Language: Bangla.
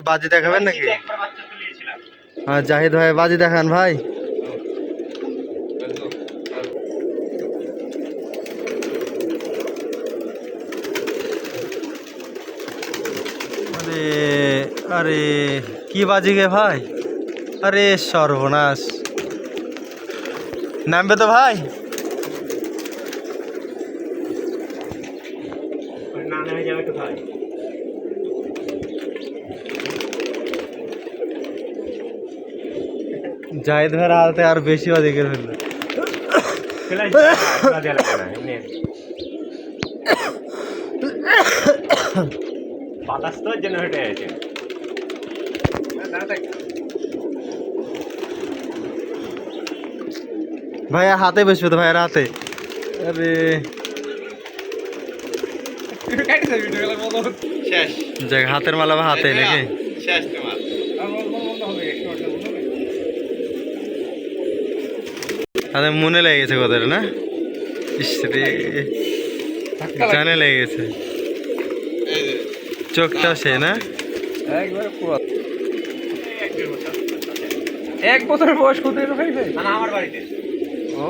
বাজি দেখাবেন নাকি? হ্যাঁ জাহিদ ভাই বাজি দেখান ভাই। আরে আরে কি বাজি গে ভাই? আরে সর্বনাশ, নামবে তো ভাই। জাহিদ ভাইয়ের হাতে আর বেশি বাজি করে ফেললো। বাতাস তো জেনারেটর আছে। ভাইয়া হাতে বসবে তো, ভাইয়ের হাতে। আরে যাক, হাতের মালা বা হাতে নাকি? আরে মনে লেগে গেছে কথাটা না? ইসরে জানে লেগে গেছে, চোখটাও সে না? একবারে পুরো 1 বছর বয়স কোথায় হয়েছে? আমার বাড়িতে। ও